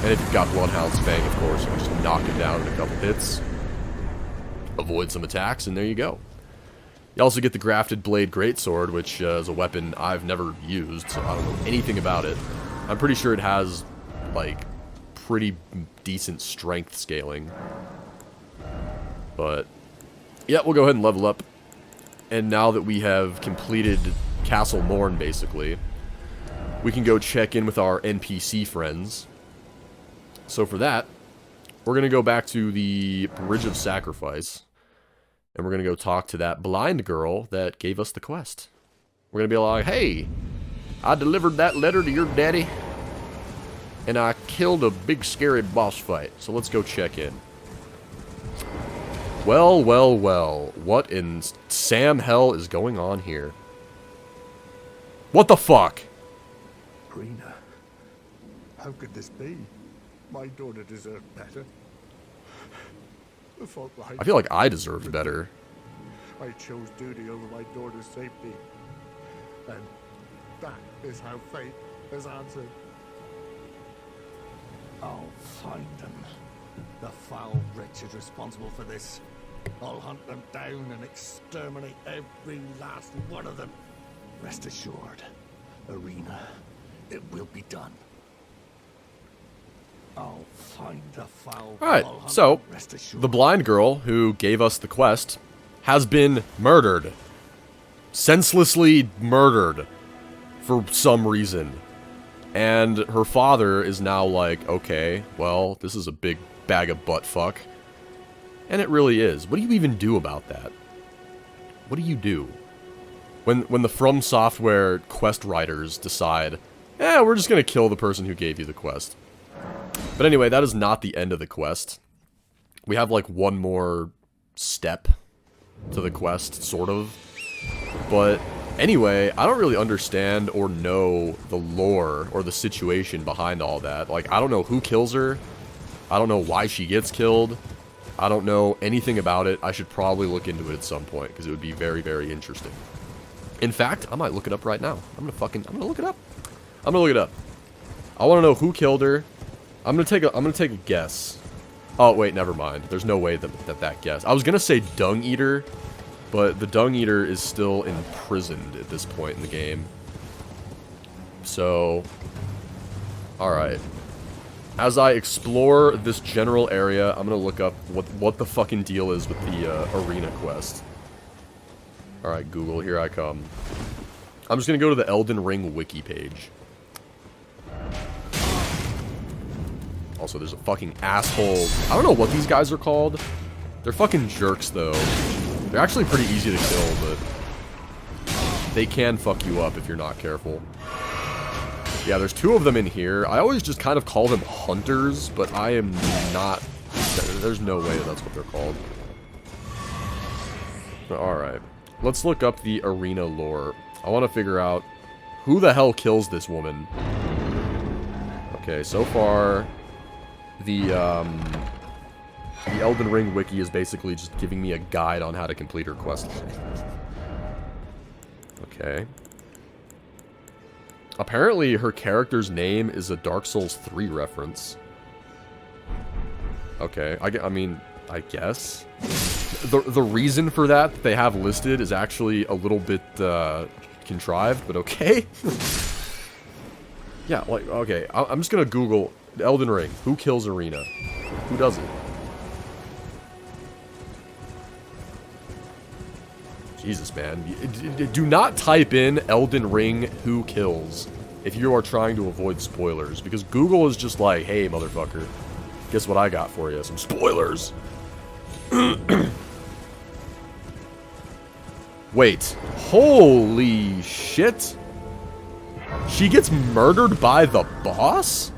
And if you've got Bloodhound's Fang, of course, you can just knock him down in a couple hits. Avoid some attacks, and there you go. You also get the Grafted Blade Greatsword, which is a weapon I've never used, so I don't know anything about it. I'm pretty sure it has, like, pretty decent strength scaling. But, yeah, we'll go ahead and level up. And now that we have completed Castle Morne, basically, we can go check in with our NPC friends. So for that, we're going to go back to the Bridge of Sacrifice. And we're going to go talk to that blind girl that gave us the quest. We're going to be like, hey, I delivered that letter to your daddy. And I killed a big scary boss fight. So let's go check in. Well, well, well. What in Sam hell is going on here? What the fuck? Rena, how could this be? My daughter deserved better. The fault lies. I feel like I deserved better. I chose duty over my daughter's safety. And that is how fate has answered. I'll find them. The foul wretches responsible for this. I'll hunt them down and exterminate every last one of them. Rest assured, Arena, it will be done. I'll find the foul. Alright, so, the blind girl who gave us the quest has been murdered. Senselessly murdered. For some reason. And her father is now like, okay, well, this is a big bag of butt fuck. And it really is. What do you even do about that? What do you do? When the From Software quest writers decide, we're just gonna kill the person who gave you the quest. But anyway, that is not the end of the quest. We have like one more step to the quest, sort of. But anyway, I don't really understand or know the lore or the situation behind all that. Like, I don't know who kills her. I don't know why she gets killed. I don't know anything about it. I should probably look into it at some point, because it would be very, very interesting. In fact, I might look it up right now. I'm gonna look it up. I'm gonna look it up. I want to know who killed her. I'm gonna take a guess. Oh wait, never mind. There's no way that guess. I was gonna say Dung Eater, but the Dung Eater is still imprisoned at this point in the game. So, all right. As I explore this general area, I'm gonna look up what the fucking deal is with the arena quest. All right, Google, here I come. I'm just gonna go to the Elden Ring wiki page. Also, there's a fucking asshole. I don't know what these guys are called. They're fucking jerks, though. They're actually pretty easy to kill, but they can fuck you up if you're not careful. Yeah, there's two of them in here. I always just kind of call them hunters, but I am not... There's no way that's what they're called. Alright. Let's look up the arena lore. I want to figure out who the hell kills this woman. Okay, so far... The Elden Ring wiki is basically just giving me a guide on how to complete her quest. Okay. Apparently, her character's name is a Dark Souls 3 reference. Okay, I mean, I guess. The reason for that they have listed is actually a little bit contrived, but okay. Yeah, like, okay, I'm just gonna Google Elden Ring. Who kills Arena? Who does it? Jesus, man. Do not type in Elden Ring who kills if you are trying to avoid spoilers, because Google is just like, hey, motherfucker, guess what I got for you? Some spoilers. Wait. Holy shit. She gets murdered by the boss?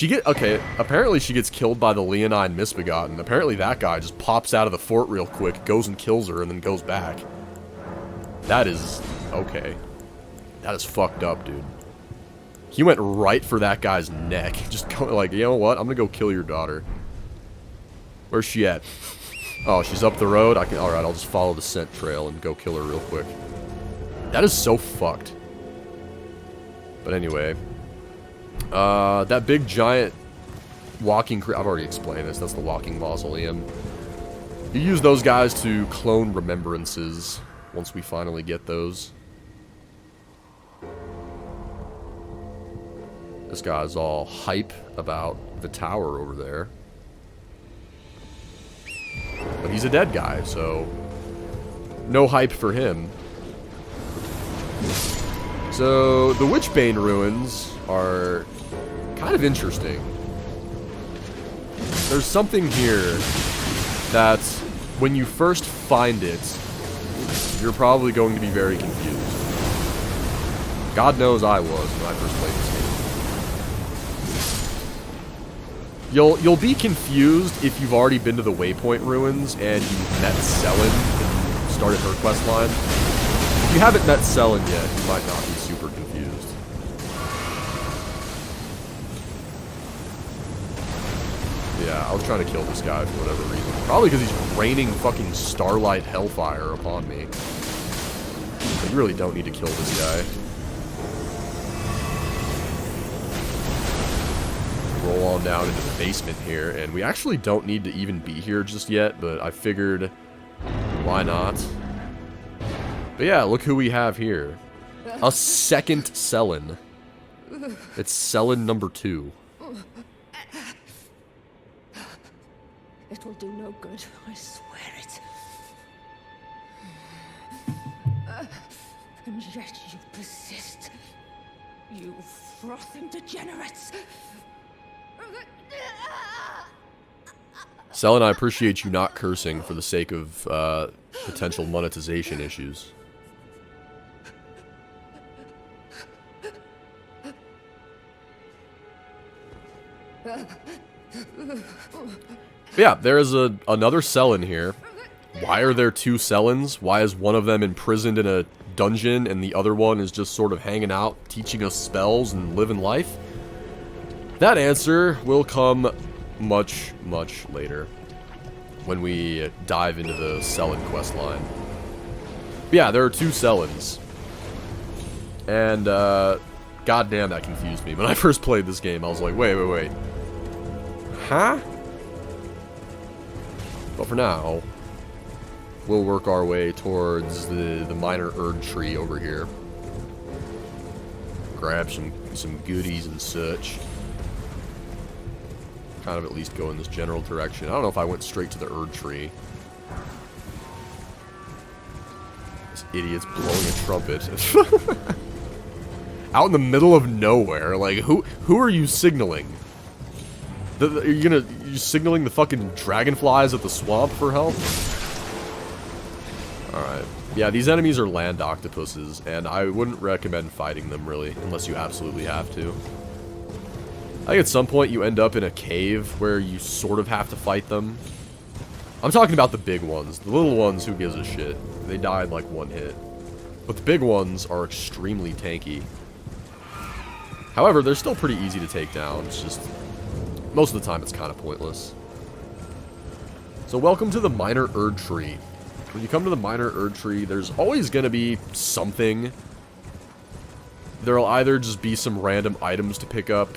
Okay, apparently she gets killed by the Leonine Misbegotten. Apparently that guy just pops out of the fort real quick, goes and kills her, and then goes back. That is... okay. That is fucked up, dude. He went right for that guy's neck. Just go, like, you know what? I'm gonna go kill your daughter. Where's she at? Oh, she's up the road? Alright, I'll just follow the scent trail and go kill her real quick. That is so fucked. But anyway... that big giant walking I've already explained this, that's the walking mausoleum. You use those guys to clone remembrances once we finally get those. This guy's all hype about the tower over there. But he's a dead guy, so no hype for him. So, the Witchbane ruins are kind of interesting. There's something here that, when you first find it, you're probably going to be very confused. God knows I was when I first played this game. You'll be confused if you've already been to the Waypoint ruins and you met Selen and started her quest line. If you haven't met Selen yet, you might not be super confused. Yeah, I was trying to kill this guy for whatever reason. Probably because he's raining fucking starlight hellfire upon me. But you really don't need to kill this guy. Roll on down into the basement here, and we actually don't need to even be here just yet, but I figured, why not? But yeah, look who we have here. A second Selen. It's Selen number 2. It will do no good, I swear it. And yet you persist. You frothing degenerates. Selen, I appreciate you not cursing for the sake of potential monetization issues. Yeah, there is another Selen here. Why are there 2 Selens? Why is one of them imprisoned in a dungeon and the other one is just sort of hanging out, teaching us spells and living life? That answer will come much, much later when we dive into the Selen questline. Yeah, there are 2 Selens. And, goddamn, that confused me. When I first played this game, I was like, wait. Huh? But for now, we'll work our way towards the minor Erd tree over here. Grab some goodies and such. Kind of at least go in this general direction. I don't know if I went straight to the Erd tree. This idiot's blowing a trumpet. Out in the middle of nowhere. Like, who are you signaling? Are you signaling the fucking dragonflies at the swamp for help? Alright. Yeah, these enemies are land octopuses, and I wouldn't recommend fighting them, really, unless you absolutely have to. I think at some point you end up in a cave where you sort of have to fight them. I'm talking about the big ones. The little ones, who gives a shit? They died like 1 hit. But the big ones are extremely tanky. However, they're still pretty easy to take down. It's just, most of the time it's kind of pointless. So welcome to the minor Erd tree. When you come to the minor Erd tree, there's always going to be something. There'll either just be some random items to pick up,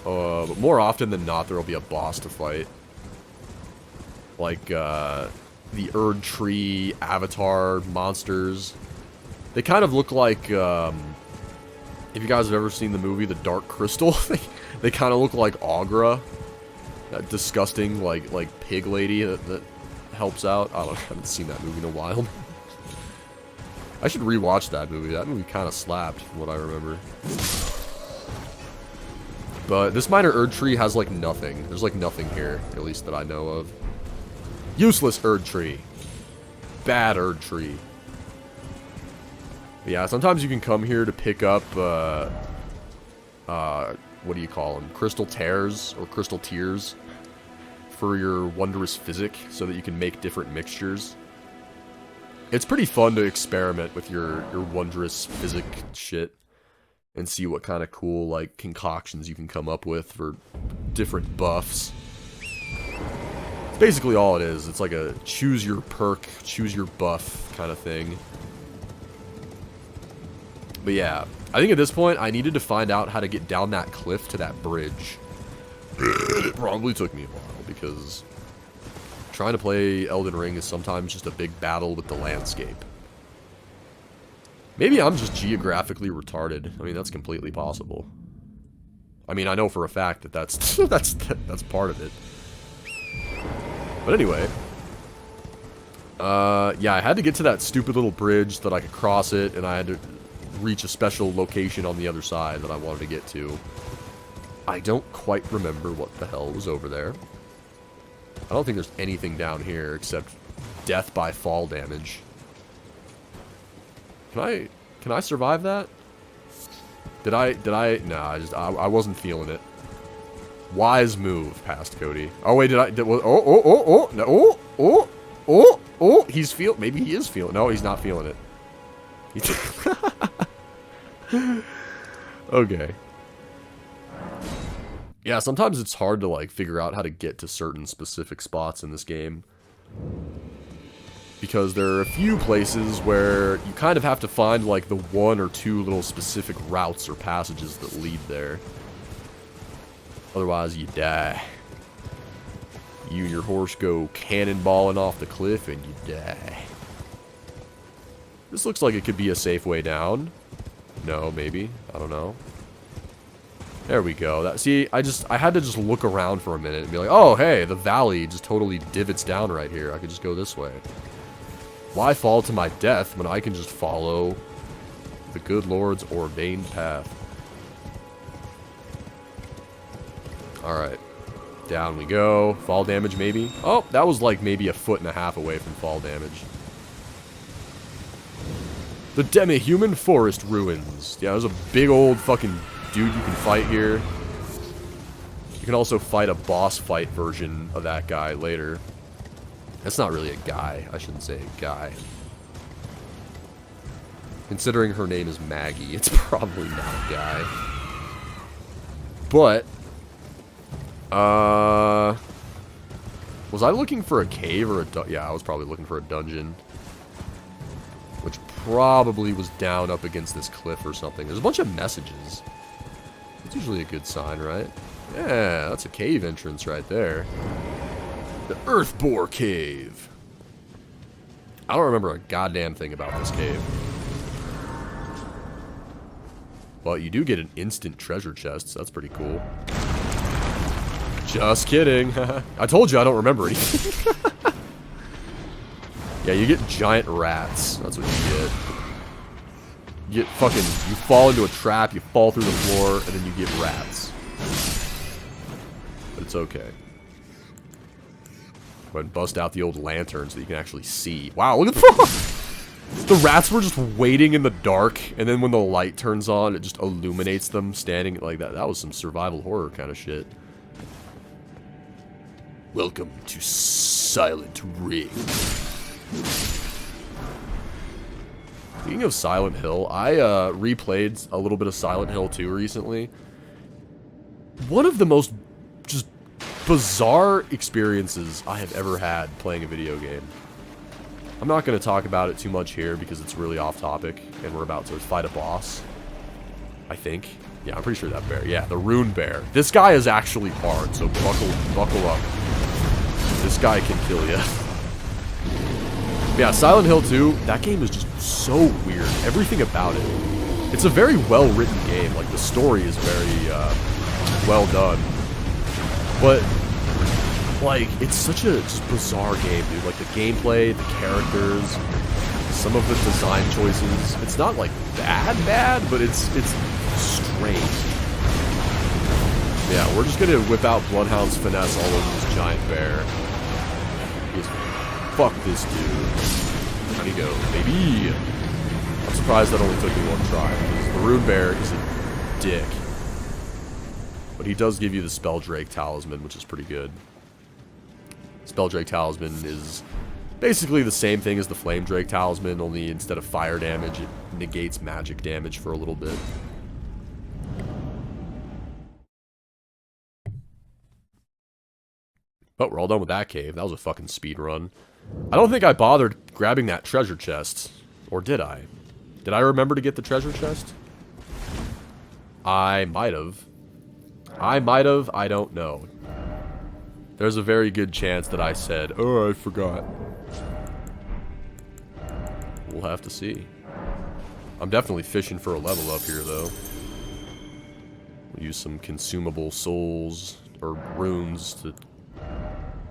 but more often than not, there'll be a boss to fight. Like, the Erd tree avatar monsters. They kind of look like, if you guys have ever seen the movie The Dark Crystal, they kind of look like Aughra. That disgusting, like pig lady that helps out. I don't know, I haven't seen that movie in a while. I should rewatch that movie. That movie kind of slapped, from what I remember. But this minor Erd tree has, like, nothing. There's, like, nothing here, at least that I know of. Useless Erd tree. Bad Erd tree. But yeah, sometimes you can come here to pick up, what do you call them? Crystal tears, or crystal tears, for your wondrous physic, so that you can make different mixtures. It's pretty fun to experiment with your wondrous physic shit, and see what kind of cool, like, concoctions you can come up with for different buffs. It's basically all it is. It's like a choose your perk, choose your buff kind of thing. But yeah, I think at this point, I needed to find out how to get down that cliff to that bridge. It probably took me a while, because trying to play Elden Ring is sometimes just a big battle with the landscape. Maybe I'm just geographically retarded. I mean, that's completely possible. I mean, I know for a fact that that's that's part of it. But anyway, yeah, I had to get to that stupid little bridge so that I could cross it, and I had to reach a special location on the other side that I wanted to get to. I don't quite remember what the hell was over there. I don't think there's anything down here except death by fall damage. Can I survive that? No, I wasn't feeling it. Wise move past Cody. Oh wait, maybe he is feeling. No, he's not feeling it. Okay. Yeah, sometimes it's hard to like figure out how to get to certain specific spots in this game. Because there are a few places where you kind of have to find like the one or two little specific routes or passages that lead there. Otherwise you die. You and your horse go cannonballing off the cliff and you die. This looks like it could be a safe way down. No, maybe. I don't know. There we go. See, I had to just look around for a minute and be like, oh, hey, the valley just totally divots down right here. I could just go this way. Why fall to my death when I can just follow the good Lord's ordained path? Alright. Down we go. Fall damage, maybe? Oh, that was like maybe 1.5 feet away from fall damage. The demi-human forest ruins. Yeah, there's a big old fucking dude you can fight here. You can also fight a boss fight version of that guy later. That's not really a guy. I shouldn't say a guy. Considering her name is Maggie, it's probably not a guy. But, was I looking for a cave or a yeah, I was probably looking for a dungeon. Which probably was down up against this cliff or something. There's a bunch of messages. That's usually a good sign, right? Yeah, that's a cave entrance right there. The Earthbore Cave. I don't remember a goddamn thing about this cave. But you do get an instant treasure chest, so that's pretty cool. Just kidding. I told you I don't remember anything. Yeah, you get giant rats. That's what you get. You get fucking, you fall into a trap, you fall through the floor, and then you get rats. But it's okay. Go ahead and bust out the old lantern so that you can actually see. Wow, look at the rats were just waiting in the dark, and then when the light turns on, it just illuminates them standing like that. That was some survival horror kind of shit. Welcome to Silent Ring. Speaking of Silent Hill, I replayed a little bit of Silent Hill 2 recently. One of the most just bizarre experiences I have ever had playing a video game. I'm not going to talk about it too much here because it's really off topic, and we're about to fight a boss. I think. Yeah, I'm pretty sure that bear. Yeah, the Rune Bear. This guy is actually hard, so buckle up. This guy can kill you. Yeah, Silent Hill 2, that game is just so weird. Everything about it. It's a very well-written game. Like, the story is very, well done. But, like, it's such a just bizarre game, dude. Like, the gameplay, the characters, some of the design choices. It's not, like, bad, but it's strange. Yeah, we're just gonna whip out Bloodhound's finesse all over this giant bear. Just fuck this dude. How'd he go, baby? I'm surprised that only took me one try, because the Rune Bear is a dick. But he does give you the Spelldrake Talisman, which is pretty good. Spelldrake Talisman is basically the same thing as the Flame Drake Talisman, only instead of fire damage, it negates magic damage for a little bit. But we're all done with that cave. That was a fucking speed run. I don't think I bothered grabbing that treasure chest. Or did I? Did I remember to get the treasure chest? I might have. I don't know. There's a very good chance that I said, oh, I forgot. We'll have to see. I'm definitely fishing for a level up here, though. We'll use some consumable souls or runes to,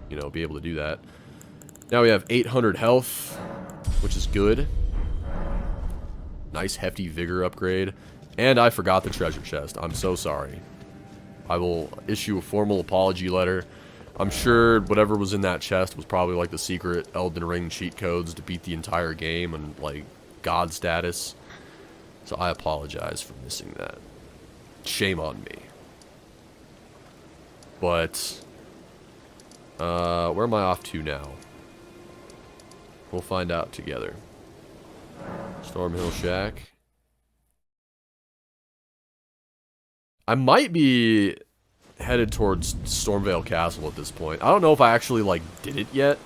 you know, be able to do that. Now we have 800 health, which is good. Nice hefty vigor upgrade. And I forgot the treasure chest. I'm so sorry. I will issue a formal apology letter. I'm sure whatever was in that chest was probably like the secret Elden Ring cheat codes to beat the entire game and like God status. So I apologize for missing that. Shame on me. But where am I off to now? We'll find out together. Stormhill Shack. I might be headed towards Stormvale Castle at this point. I don't know if I actually, like, did it yet.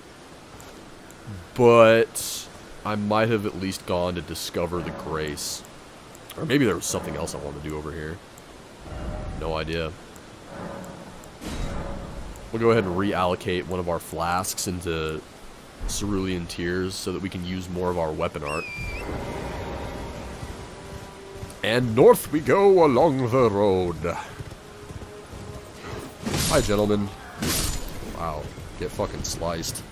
But I might have at least gone to discover the Grace. Or maybe there was something else I wanted to do over here. No idea. We'll go ahead and reallocate one of our flasks into Cerulean Tears so that we can use more of our weapon art. And north we go along the road. Hi, gentlemen. Wow, get fucking sliced.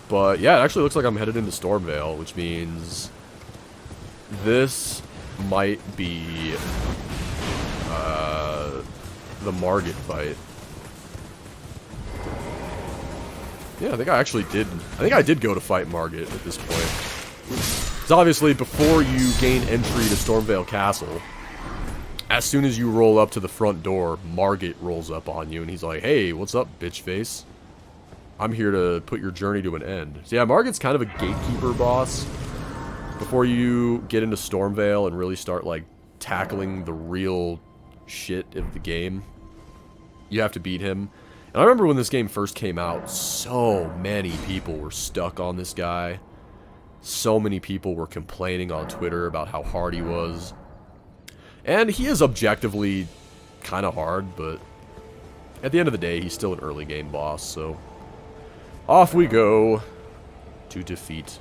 But yeah, it actually looks like I'm headed into Stormvale, which means this might be the Margit fight. Yeah, I think I actually did. I think I did go to fight Margit at this point. Because obviously, before you gain entry to Stormvale Castle, as soon as you roll up to the front door, Margit rolls up on you, and he's like, "Hey, what's up, bitch face? I'm here to put your journey to an end." So yeah, Margit's kind of a gatekeeper boss. Before you get into Stormvale and really start, like, tackling the real shit of the game, you have to beat him. And I remember when this game first came out, so many people were stuck on this guy. So many people were complaining on Twitter about how hard he was. And he is objectively kind of hard, but at the end of the day, he's still an early game boss, so off we go to defeat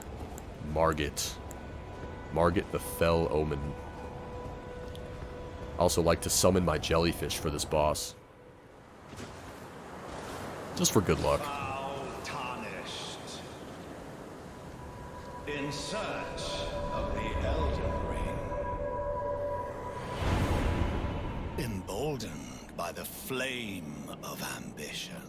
Margit. Margit the Fell Omen. I also like to summon my jellyfish for this boss. Just for good luck. Tarnished. In search of the Elden Ring. Emboldened by the flame of ambition.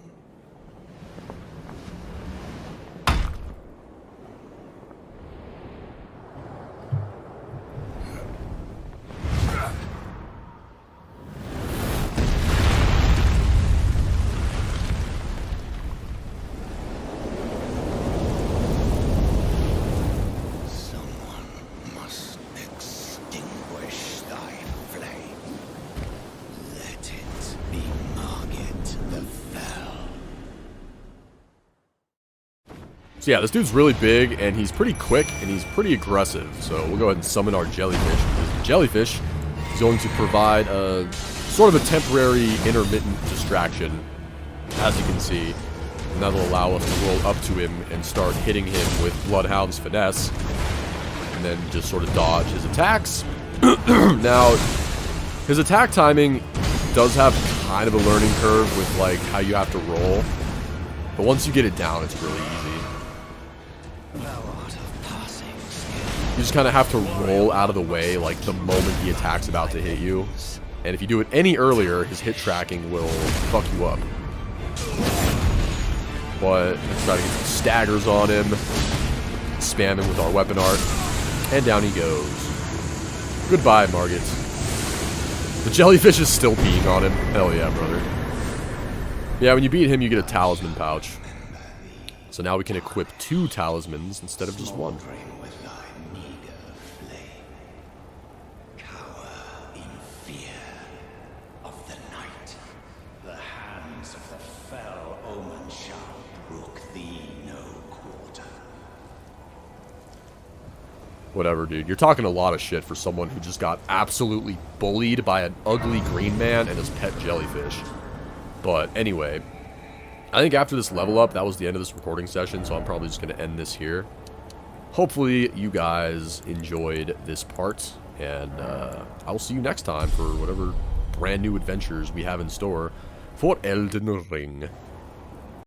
So yeah, this dude's really big, and he's pretty quick, and he's pretty aggressive. So we'll go ahead and summon our jellyfish. The jellyfish is going to provide a sort of a temporary intermittent distraction, as you can see. And that'll allow us to roll up to him and start hitting him with Bloodhound's Finesse. And then just sort of dodge his attacks. Now, his attack timing does have kind of a learning curve with, like, how you have to roll. But once you get it down, it's really easy. You just kind of have to roll out of the way, like, the moment the attack's about to hit you. And if you do it any earlier, his hit tracking will fuck you up. But let's try to get some staggers on him. Spam him with our weapon art. And down he goes. Goodbye, Margit. The jellyfish is still peeing on him. Hell yeah, brother. Yeah, when you beat him, you get a talisman pouch. So now we can equip 2 talismans instead of just 1. Whatever, dude. You're talking a lot of shit for someone who just got absolutely bullied by an ugly green man and his pet jellyfish. But anyway, I think after this level up, that was the end of this recording session, so I'm probably just going to end this here. hopefully you guys enjoyed this part, and I will see you next time for whatever brand new adventures we have in store for Elden Ring.